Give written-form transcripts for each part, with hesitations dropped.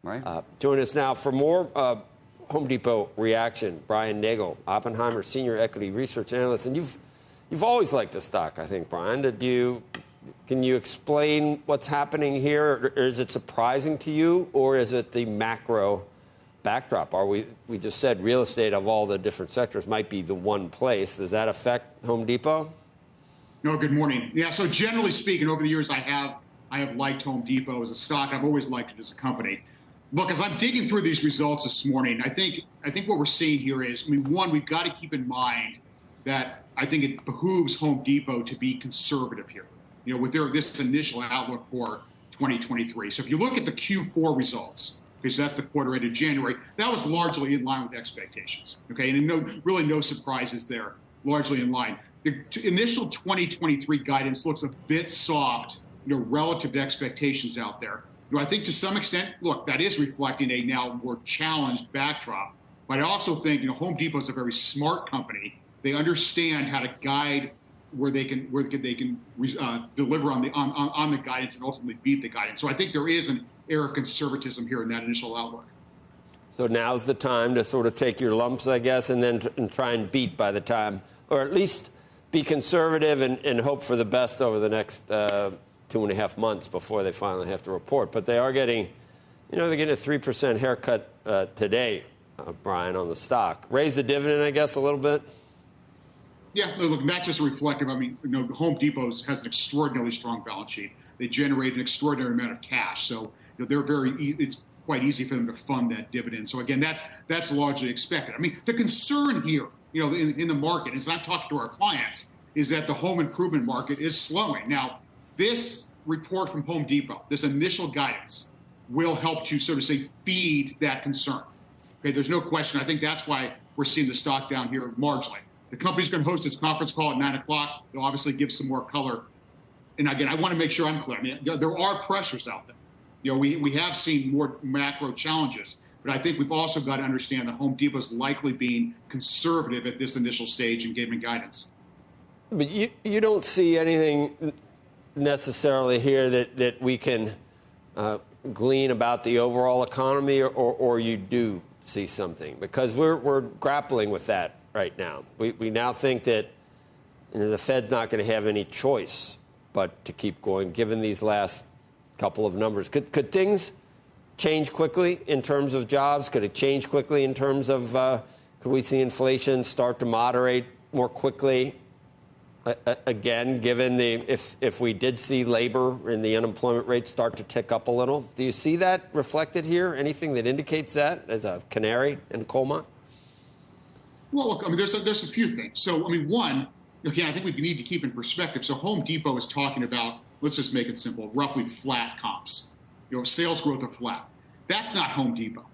Right. Join us now for more Home Depot reaction. Brian Nagel, Oppenheimer Senior Equity Research Analyst. And you've always liked the stock, I think, Brian. Can you explain what's happening here? Or is it surprising to you, or is it the macro backdrop? We just said real estate of all the different sectors might be the one place. Does that affect Home Depot? No, good morning. Yeah, so generally speaking, over the years I have liked Home Depot as a stock. I've always liked it as a company. Look, as I'm digging through these results this morning, I think what we're seeing here is, one, we've got to keep in mind that I think it behooves Home Depot to be conservative here, with this initial outlook for 2023. So if you look at the Q4 results, because that's the quarter ended January, that was largely in line with expectations. Okay, and really no surprises there, largely in line. The initial 2023 guidance looks a bit soft, relative to expectations out there. I think to some extent, look, that is reflecting a now more challenged backdrop. But I also think, Home Depot is a very smart company. They understand how to guide where they can deliver on the guidance and ultimately beat the guidance. So I think there is an air of conservatism here in that initial outlook. So now's the time to sort of take your lumps, I guess, and then try and beat by the time, or at least be conservative and hope for the best over the next 2.5 months before they finally have to report. But they are getting, they're getting a 3% haircut today, Brian, on the stock. Raise the dividend, I guess, a little bit. Yeah, look, that's just reflective. Home Depot has an extraordinarily strong balance sheet. They generate an extraordinary amount of cash, so it's quite easy for them to fund that dividend. So again, that's largely expected. The concern here, in the market, as I'm talking to our clients, is that the home improvement market is slowing. Now, this report from Home Depot, this initial guidance, will help to, so to say, feed that concern. Okay, there's no question. I think that's why we're seeing the stock down here marginally. The company's going to host its conference call at 9 o'clock. They'll obviously give some more color. And again, I want to make sure I'm clear. There are pressures out there. We have seen more macro challenges, but I think we've also got to understand that Home Depot is likely being conservative at this initial stage in giving guidance. But you don't see anything necessarily here that we can glean about the overall economy, or you do see something? Because we're grappling with that right now. We now think that the Fed's not going to have any choice but to keep going, given these last couple of numbers. Could things change quickly in terms of jobs? Could it change quickly in terms of, could we see inflation start to moderate more quickly? Again, given if we did see labor and the unemployment rate start to tick up a little, do you see that reflected here? Anything that indicates that as a canary in coal mine? Well, look, there's a few things. So, one, again, I think we need to keep in perspective. So Home Depot is talking about, let's just make it simple, roughly flat comps. Sales growth are flat. That's not Home Depot.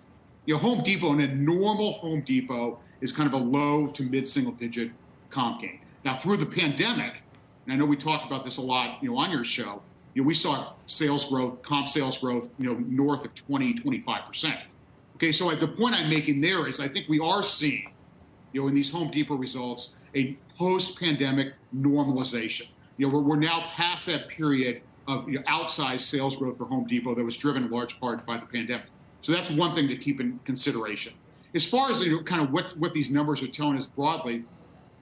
Home Depot, in a normal Home Depot, is kind of a low to mid-single digit comp gain. Now, through the pandemic, and I know we talked about this a lot, on your show, we saw sales growth, comp sales growth, north of 20-25%. Okay, so the point I'm making there is I think we are seeing, in these Home Depot results, a post-pandemic normalization. We're now past that period of outsized sales growth for Home Depot that was driven in large part by the pandemic. So that's one thing to keep in consideration. As far as kind of what these numbers are telling us broadly,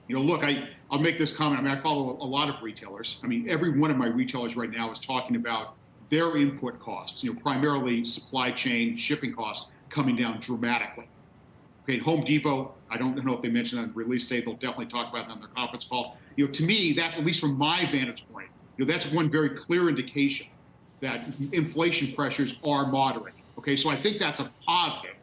look, I'll make this comment. I follow a lot of retailers. Every one of my retailers right now is talking about their input costs, primarily supply chain, shipping costs coming down dramatically. Okay, Home Depot, I don't know if they mentioned that in the release date. They'll definitely talk about that on their conference call. To me, that's, at least from my vantage point, that's one very clear indication that inflation pressures are moderating. Okay, so I think that's a positive,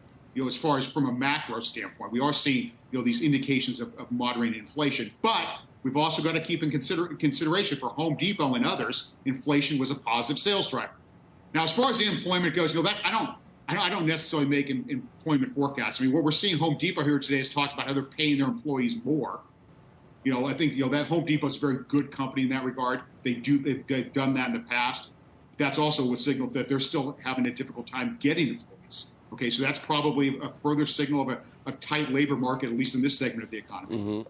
as far as from a macro standpoint. We are seeing, these indications of moderating inflation. But we've also got to keep in consideration for Home Depot and others, inflation was a positive sales driver. Now, as far as the employment goes, I don't necessarily make employment forecasts. What we're seeing Home Depot here today is talk about how they're paying their employees more. I think, that Home Depot is a very good company in that regard. They've done that in the past. That's also a signal that they're still having a difficult time getting employees. Okay, so that's probably a further signal of a tight labor market, at least in this segment of the economy. Mm-hmm.